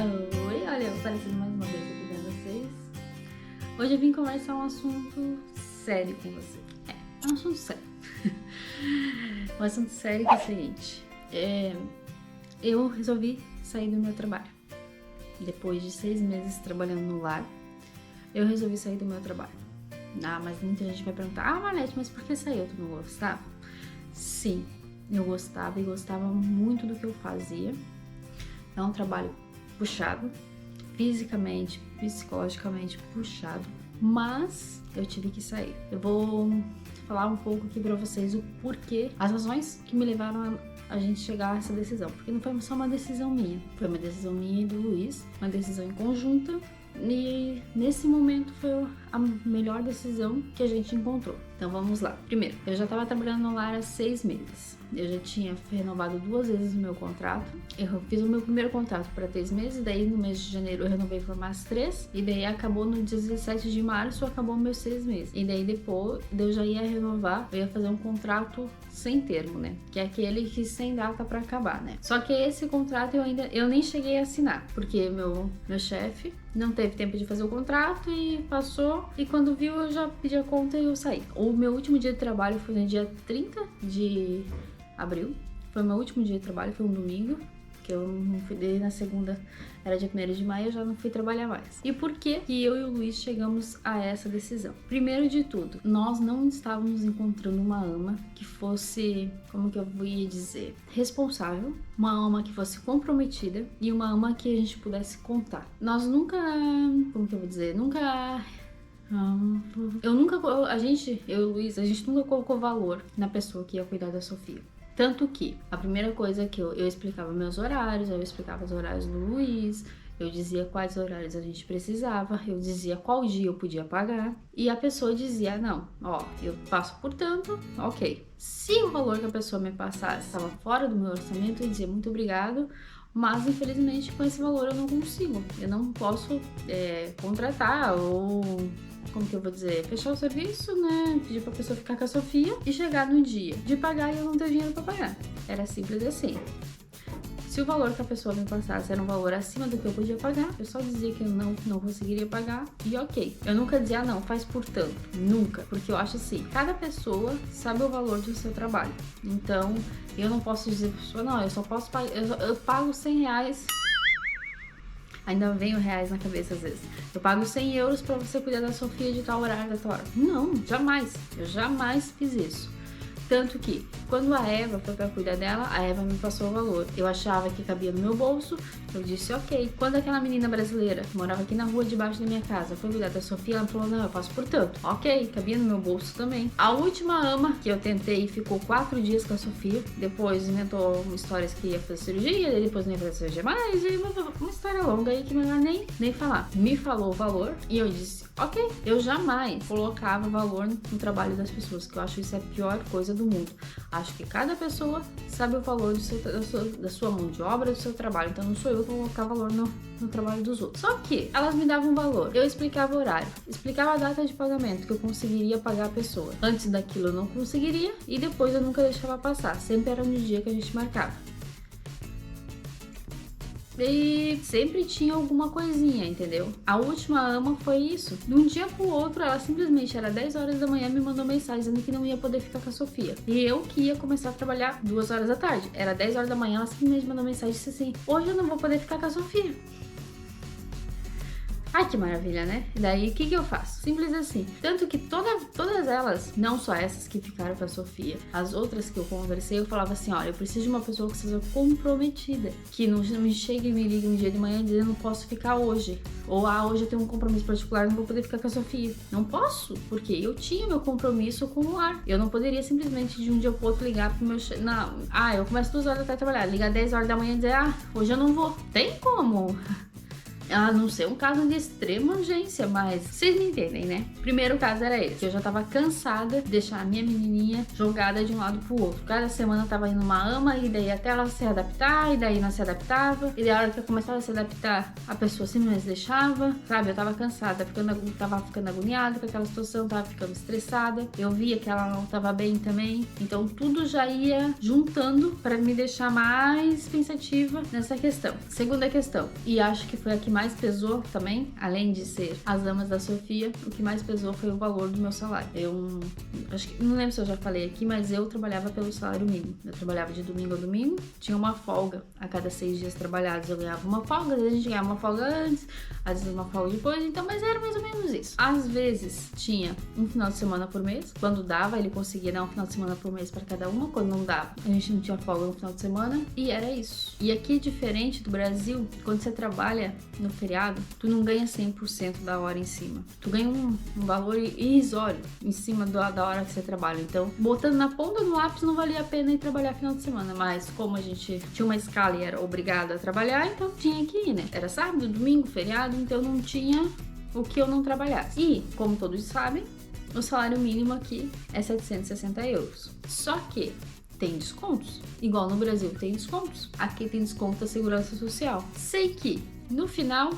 Oi, olha, aparecendo mais uma vez aqui pra vocês. Hoje eu vim conversar um assunto sério com você. É um assunto sério. Um assunto sério que é o seguinte. Eu resolvi sair do meu trabalho. Depois de 6 meses trabalhando no lar, eu resolvi sair do meu trabalho. Mas muita gente vai perguntar, Marlete, mas por que saiu? Tu não gostava? Sim, eu gostava e gostava muito do que eu fazia. É um trabalho puxado, fisicamente, psicologicamente puxado, mas eu tive que sair. Eu vou falar um pouco aqui pra vocês o porquê, as razões que me levaram a gente chegar a essa decisão, porque não foi só uma decisão minha, foi uma decisão minha e do Luiz, uma decisão em conjunta, e nesse momento foi a melhor decisão que a gente encontrou. Então vamos lá. Primeiro, eu já estava trabalhando no lar há 6 meses. Eu já tinha renovado 2 vezes o meu contrato. Eu fiz o meu primeiro contrato para 3 meses, daí no mês de janeiro eu renovei por mais 3, e daí acabou no 17 de março, acabou meus 6 meses. E daí depois eu já ia renovar, eu ia fazer um contrato sem termo, né? Que é aquele que sem data para acabar, né? Só que esse contrato eu nem cheguei a assinar, porque meu chefe não teve tempo de fazer o contrato e passou, e quando viu eu já pedi a conta e eu saí. O meu último dia de trabalho foi no dia 30 de abril, foi meu último dia de trabalho, foi um domingo, que eu não fui, desde na segunda, era dia 1º de maio, eu já não fui trabalhar mais. E por que eu e o Luiz chegamos a essa decisão? Primeiro de tudo, nós não estávamos encontrando uma ama que fosse, como que eu ia dizer, responsável, uma ama que fosse comprometida e uma ama que a gente pudesse contar. Nós nunca, como que eu vou dizer, eu e o Luiz, a gente nunca colocou valor na pessoa que ia cuidar da Sofia. Tanto que a primeira coisa que eu explicava meus horários, eu explicava os horários do Luiz, eu dizia quais horários a gente precisava, eu dizia qual dia eu podia pagar, e a pessoa dizia, não, eu passo por tanto, ok. Se o valor que a pessoa me passasse estava fora do meu orçamento, eu dizia muito obrigado, mas infelizmente com esse valor eu não consigo, eu não posso contratar ou... como que eu vou dizer, fechar o serviço, né, pedir pra pessoa ficar com a Sofia e chegar no dia de pagar e eu não ter dinheiro pra pagar. Era simples assim. Se o valor que a pessoa me passasse era um valor acima do que eu podia pagar, eu só dizia que eu não conseguiria pagar e ok. Eu nunca dizia, não, faz por tanto. Nunca. Porque eu acho assim, cada pessoa sabe o valor do seu trabalho. Então, eu não posso dizer pra pessoa, não, eu só posso pagar, eu pago 100 reais. Ainda vem o reais na cabeça às vezes. Eu pago 100 euros pra você cuidar da Sofia de tal horário, da tal hora. Não, jamais. Eu jamais fiz isso. Tanto que, quando a Eva foi pra cuidar dela, a Eva me passou o valor. Eu achava que cabia no meu bolso, eu disse ok. Quando aquela menina brasileira, que morava aqui na rua debaixo da minha casa, foi cuidar da Sofia, ela falou, não, eu passo por tanto. Ok, cabia no meu bolso também. A última ama que eu tentei ficou 4 dias com a Sofia, depois inventou histórias que ia fazer cirurgia, depois não ia fazer cirurgia mais, e uma história longa aí que melhor nem falar. Me falou o valor e eu disse, ok, eu jamais colocava valor no trabalho das pessoas, que eu acho isso a pior coisa do mundo. Acho que cada pessoa sabe o valor da sua mão de obra, do seu trabalho, então não sou eu que vou colocar valor no trabalho dos outros. Só que elas me davam valor, eu explicava o horário, explicava a data de pagamento que eu conseguiria pagar a pessoa. Antes daquilo eu não conseguiria e depois eu nunca deixava passar, sempre era no dia que a gente marcava. E sempre tinha alguma coisinha, entendeu? A última ama foi isso. De um dia pro outro, ela simplesmente era 10 horas da manhã, me mandou mensagem dizendo que não ia poder ficar com a Sofia. E eu que ia começar a trabalhar 2 horas da tarde. Era 10 horas da manhã, ela simplesmente mandou mensagem e disse assim, hoje eu não vou poder ficar com a Sofia. Ai, que maravilha, né? E daí, o que eu faço? Simples assim. Tanto que todas elas, não só essas que ficaram com a Sofia, as outras que eu conversei, eu falava assim, olha, eu preciso de uma pessoa que seja comprometida, que não me chegue e me ligue um dia de manhã dizendo, não posso ficar hoje. Ou, hoje eu tenho um compromisso particular, não vou poder ficar com a Sofia. Não posso, porque eu tinha meu compromisso com o lar. Eu não poderia simplesmente de um dia pro outro ligar pro meu chefe. Não, eu começo 2 horas até trabalhar, ligar 10 horas da manhã e dizer, hoje eu não vou. Tem como? A não ser um caso de extrema urgência, mas vocês me entendem, né? Primeiro caso era esse. Eu já tava cansada de deixar a minha menininha jogada de um lado pro outro. Cada semana eu tava indo numa ama e daí até ela se adaptar, e daí não se adaptava. E daí a hora que eu começava a se adaptar, a pessoa simplesmente deixava, sabe? Eu tava cansada, tava ficando agoniada com aquela situação, tava ficando estressada. Eu via que ela não tava bem também. Então tudo já ia juntando pra me deixar mais pensativa nessa questão. Segunda questão, e acho que foi a que mais pesou também, além de ser as amas da Sofia, o que mais pesou foi o valor do meu salário. Eu acho que, não lembro se eu já falei aqui, mas eu trabalhava pelo salário mínimo. Eu trabalhava de domingo a domingo, tinha uma folga a cada 6 dias trabalhados. Eu ganhava uma folga, às vezes a gente ganhava uma folga antes, às vezes uma folga depois, então, mas era mais ou menos isso. Às vezes tinha um final de semana por mês, quando dava, ele conseguia dar um final de semana por mês para cada uma, quando não dava, a gente não tinha folga no final de semana, e era isso. E aqui, diferente do Brasil, quando você trabalha no feriado, tu não ganha 100% da hora em cima. Tu ganha um valor irrisório em cima da hora que você trabalha. Então, botando na ponta do lápis, não valia a pena ir trabalhar final de semana. Mas como a gente tinha uma escala e era obrigado a trabalhar, então tinha que ir, né? Era sábado, domingo, feriado, então não tinha o que eu não trabalhasse. E, como todos sabem, o salário mínimo aqui é 760 euros. Só que tem descontos. Igual no Brasil tem descontos. Aqui tem desconto da Segurança Social. Sei que, no final,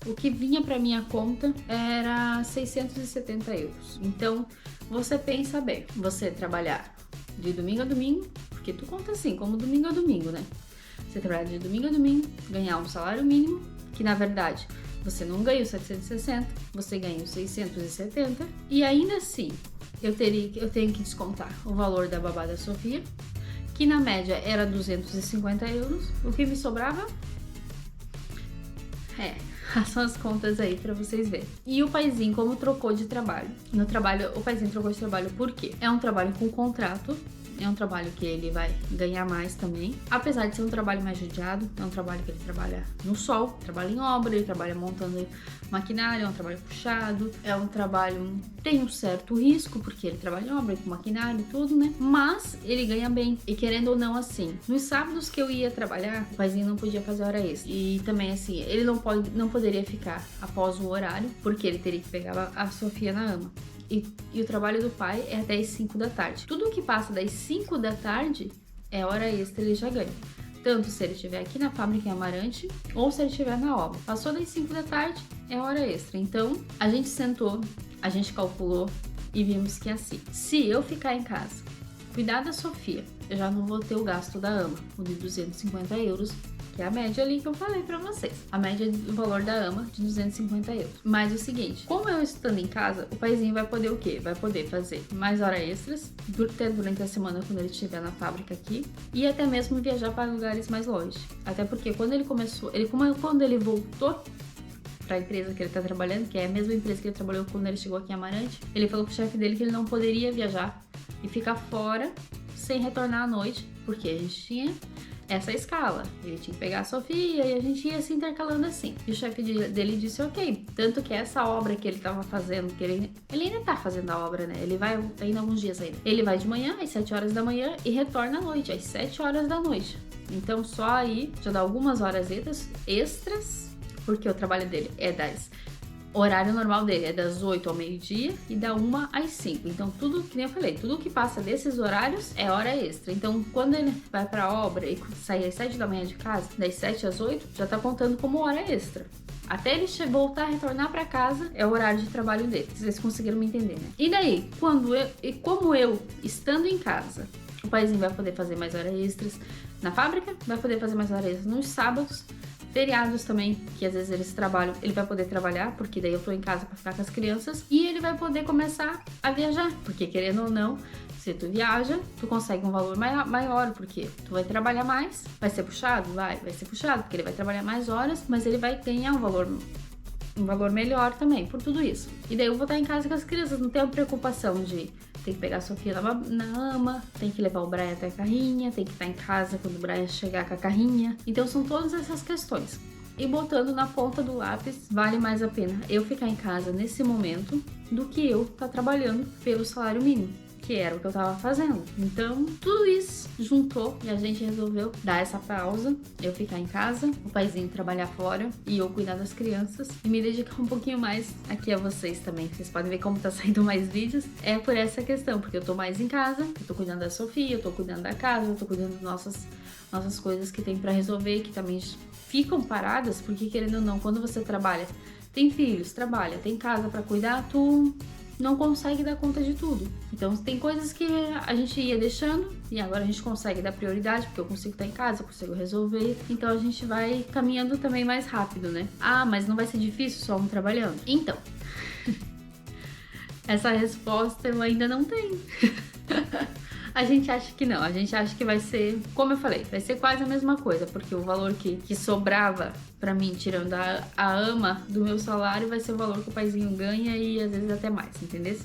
o que vinha para minha conta era 670 euros. Então, você pensa bem, você trabalhar de domingo a domingo, porque tu conta assim, como domingo a domingo, né? Você trabalhar de domingo a domingo, ganhar um salário mínimo, que na verdade você não ganha os 760, você ganha os 670, e ainda assim eu tenho que descontar o valor da babá da Sofia, que na média era 250 euros, o que me sobrava façam as contas aí pra vocês verem. E o paizinho, como trocou de trabalho? No trabalho, o paizinho trocou de trabalho por quê? É um trabalho com contrato, é um trabalho que ele vai ganhar mais também. Apesar de ser um trabalho mais judiado, é um trabalho que ele trabalha no sol, trabalha em obra, ele trabalha montando maquinário, é um trabalho puxado, é um trabalho... tem um certo risco, porque ele trabalha em obra, com maquinário e tudo, né? Mas ele ganha bem. E querendo ou não, assim, nos sábados que eu ia trabalhar, o paizinho não podia fazer hora extra. E também, assim, ele não poderia ficar após o horário, porque ele teria que pegar a Sofia na ama. E o trabalho do pai é até as 5 da tarde. Tudo que passa das 5 da tarde é hora extra, ele já ganha. Tanto se ele estiver aqui na fábrica em Amarante, ou se ele estiver na obra. Passou das 5 da tarde, é hora extra. Então, a gente sentou, a gente calculou e vimos que é assim. Se eu ficar em casa, cuidar da Sofia, eu já não vou ter o gasto da ama, o de 250 euros, que é a média ali que eu falei pra vocês. A média do valor da ama de 250 euros. Mas o seguinte, como eu estando em casa, o paizinho vai poder o quê? Vai poder fazer mais horas extras durante a semana quando ele estiver na fábrica aqui, e até mesmo viajar para lugares mais longe. Até porque quando ele começou, quando ele voltou para a empresa que ele tá trabalhando, que é a mesma empresa que ele trabalhou quando ele chegou aqui em Amarante, ele falou pro chefe dele que ele não poderia viajar e ficar fora sem retornar à noite, porque a gente tinha essa escala. Ele tinha que pegar a Sofia e a gente ia se intercalando assim. E o chefe dele disse ok. Tanto que essa obra que ele tava fazendo, que ele ainda tá fazendo a obra, né? Ele vai ainda alguns dias ainda. Ele vai de manhã às 7 horas da manhã e retorna à noite, às 7 horas da noite. Então só aí já dá algumas horas extras, porque o trabalho dele é o horário normal dele é das 8 ao meio-dia e da 1 às 5. Então, tudo, que nem eu falei, tudo que passa desses horários é hora extra. Então, quando ele vai pra obra e sair às 7 da manhã de casa, das 7 às 8, já tá contando como hora extra. Até ele voltar, retornar pra casa, é o horário de trabalho dele. Vocês conseguiram me entender, né? E daí, como eu, estando em casa, o paizinho vai poder fazer mais horas extras na fábrica, vai poder fazer mais horas extras nos sábados, feriados também, que às vezes eles trabalham, ele vai poder trabalhar, porque daí eu tô em casa pra ficar com as crianças, e ele vai poder começar a viajar, porque querendo ou não, se tu viaja, tu consegue um valor maior, porque tu vai trabalhar mais, vai ser puxado? Vai ser puxado, porque ele vai trabalhar mais horas, mas ele vai ganhar um valor melhor também, por tudo isso. E daí eu vou estar em casa com as crianças, não tenho preocupação de ter que pegar a Sofia na ama, tem que levar o Brian até a carrinha, tem que estar em casa quando o Brian chegar com a carrinha. Então são todas essas questões. E botando na ponta do lápis, vale mais a pena eu ficar em casa nesse momento do que eu estar trabalhando pelo salário mínimo. que era o que eu tava fazendo. Então, tudo isso juntou e a gente resolveu dar essa pausa, eu ficar em casa, o paizinho trabalhar fora e eu cuidar das crianças e me dedicar um pouquinho mais aqui a vocês também. Vocês podem ver como tá saindo mais vídeos. É por essa questão, porque eu tô mais em casa, eu tô cuidando da Sofia, eu tô cuidando da casa, eu tô cuidando das nossas coisas que tem pra resolver, que também ficam paradas, porque querendo ou não, quando você trabalha, tem filhos, trabalha, tem casa pra cuidar, tu não consegue dar conta de tudo. Então tem coisas que a gente ia deixando e agora a gente consegue dar prioridade, porque eu consigo estar em casa, eu consigo resolver. Então a gente vai caminhando também mais rápido, né? Ah, mas não vai ser difícil só um trabalhando? Então, essa resposta eu ainda não tenho. A gente acha que não, a gente acha que vai ser, como eu falei, vai ser quase a mesma coisa, porque o valor que sobrava pra mim, tirando a ama do meu salário, vai ser o valor que o paizinho ganha e às vezes até mais, entendeu?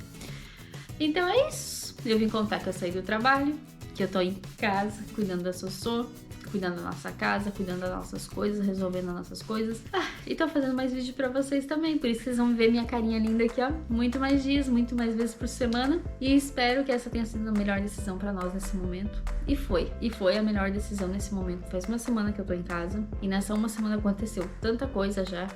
Então é isso. Eu vim contar que eu saí do trabalho, que eu tô em casa, cuidando da Sossô, cuidando da nossa casa, cuidando das nossas coisas, resolvendo as nossas coisas. E tô fazendo mais vídeo pra vocês também, por isso vocês vão ver minha carinha linda aqui, ó. Muito mais dias, muito mais vezes por semana. E espero que essa tenha sido a melhor decisão pra nós nesse momento. E foi a melhor decisão nesse momento. Faz uma semana que eu tô em casa e nessa uma semana aconteceu tanta coisa já,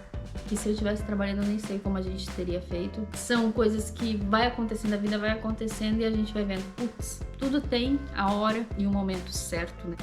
que se eu estivesse trabalhando eu nem sei como a gente teria feito. São coisas que vai acontecendo, a vida vai acontecendo e a gente vai vendo, putz, tudo tem a hora e o momento certo, né?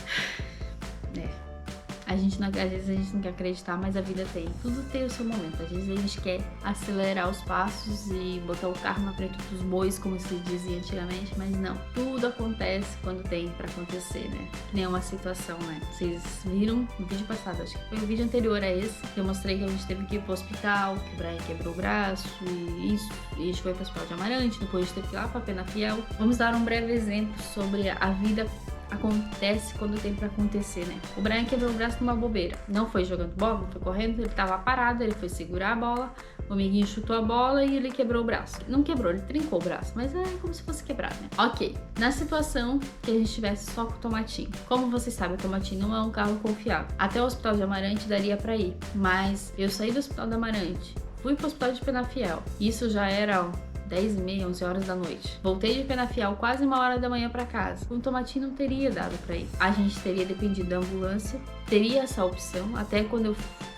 Às vezes a gente não quer acreditar, mas a vida tem. Tudo tem o seu momento. Às vezes a gente quer acelerar os passos e botar o carro na frente dos bois, como se dizia antigamente, mas não. Tudo acontece quando tem pra acontecer, né? Que nem uma situação, né? Vocês viram no vídeo passado, acho que foi o vídeo anterior a esse, que eu mostrei que a gente teve que ir pro hospital, que o Brian quebrou o braço e isso. E a gente foi pro Hospital de Amarante, depois a gente teve que ir lá pra Penafiel. Vamos dar um breve exemplo sobre a vida acontece quando tem pra acontecer, né? O Brian quebrou o braço numa bobeira. Não foi jogando bola, não foi correndo, ele tava parado, ele foi segurar a bola, o amiguinho chutou a bola e ele quebrou o braço. Não quebrou, ele trincou o braço, mas é como se fosse quebrar, né? Ok, na situação que a gente estivesse só com o Tomatinho. Como vocês sabem, o Tomatinho não é um carro confiável. Até o Hospital de Amarante daria pra ir, mas eu saí do Hospital de Amarante, fui pro Hospital de Penafiel. Isso já era 10h30, 11 horas da noite. Voltei de Penafiel quase 1h da manhã pra casa. O Tomatinho não teria dado pra ir. A gente teria dependido da ambulância, teria essa opção. Até quando eu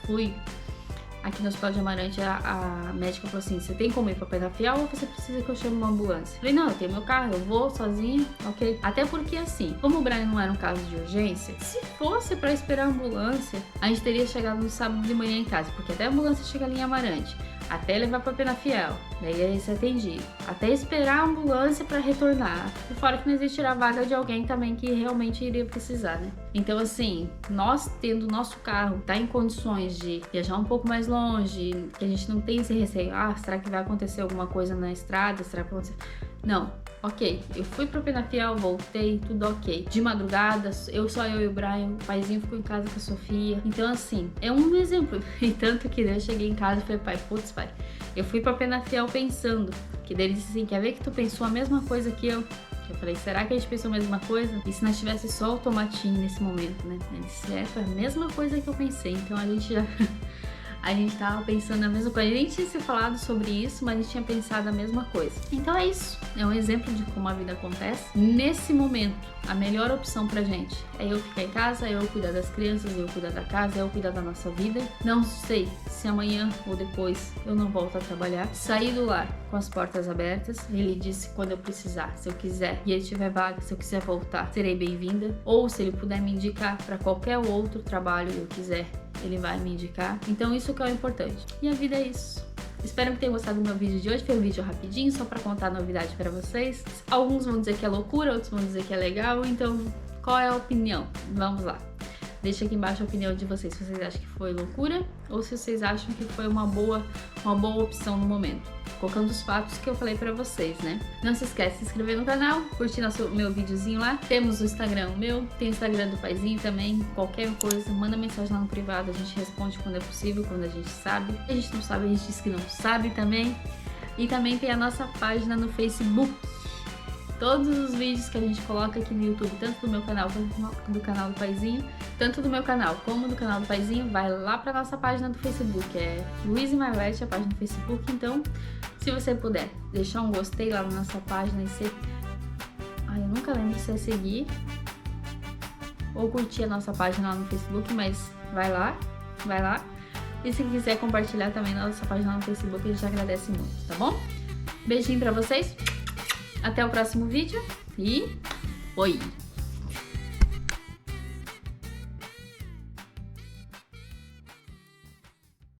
fui aqui no Hospital de Amarante, a médica falou assim, você tem como ir pra Penafiel ou você precisa que eu chame uma ambulância? Eu falei, não, eu tenho meu carro, eu vou sozinha, ok? Até porque assim, como o Brian não era um caso de urgência, se fosse pra esperar a ambulância, a gente teria chegado no sábado de manhã em casa, porque até a ambulância chega ali em Amarante, até levar pra Penafiel, daí ia ser atendido, até esperar a ambulância pra retornar, e fora que não existe tirar a vaga de alguém também que realmente iria precisar, né? Então assim, nós tendo nosso carro, tá em condições de viajar um pouco mais longe, que a gente não tem esse receio, será que vai acontecer alguma coisa na estrada, será que vai acontecer... Não, ok, eu fui pra Penafiel, voltei, tudo ok. De madrugada, eu e o Brian, o paizinho ficou em casa com a Sofia. Então assim, é um exemplo. E tanto que eu cheguei em casa e falei, pai, eu fui pra Penafiel pensando, que daí ele disse assim, quer ver que tu pensou a mesma coisa que eu? Eu falei, será que a gente pensou a mesma coisa? E se nós tivesse só o Tomatinho nesse momento, né? Ele disse, foi a mesma coisa que eu pensei. Então a gente já... A gente tava pensando a mesma coisa. A gente nem tinha se falado sobre isso, mas a gente tinha pensado a mesma coisa. Então é isso. É um exemplo de como a vida acontece. Nesse momento, a melhor opção pra gente é eu ficar em casa, eu cuidar das crianças, eu cuidar da casa, eu cuidar da nossa vida. Não sei se amanhã ou depois eu não volto a trabalhar. Sair do lar com as portas abertas. Ele disse quando eu precisar, se eu quiser e ele tiver vaga, se eu quiser voltar, serei bem-vinda. Ou se ele puder me indicar para qualquer outro trabalho que eu quiser, ele vai me indicar. Então isso que é o importante. E a vida é isso. Espero que tenham gostado do meu vídeo de hoje. Foi um vídeo rapidinho, só pra contar a novidade pra vocês. Alguns vão dizer que é loucura, outros vão dizer que é legal. Então, qual é a opinião? Vamos lá. Deixa aqui embaixo a opinião de vocês, se vocês acham que foi loucura ou se vocês acham que foi uma boa opção no momento. Colocando os fatos que eu falei pra vocês, né? Não se esquece de se inscrever no canal, curtir meu videozinho lá. Temos o Instagram meu, tem o Instagram do paizinho também. Qualquer coisa, manda mensagem lá no privado, a gente responde quando é possível, quando a gente sabe. Se a gente não sabe, a gente diz que não sabe também. E também tem a nossa página no Facebook. Todos os vídeos que a gente coloca aqui no YouTube, tanto do meu canal quanto do canal do paizinho, tanto do meu canal como do canal do paizinho, vai lá pra nossa página do Facebook, é Luiz e Marlete, a página do Facebook. Então, se você puder deixar um gostei lá na nossa página e ser Ai, eu nunca lembro se é seguir ou curtir a nossa página lá no Facebook, mas vai lá. E se quiser compartilhar também na nossa página no Facebook, a gente agradece muito, tá bom? Beijinho pra vocês, até o próximo vídeo e oi!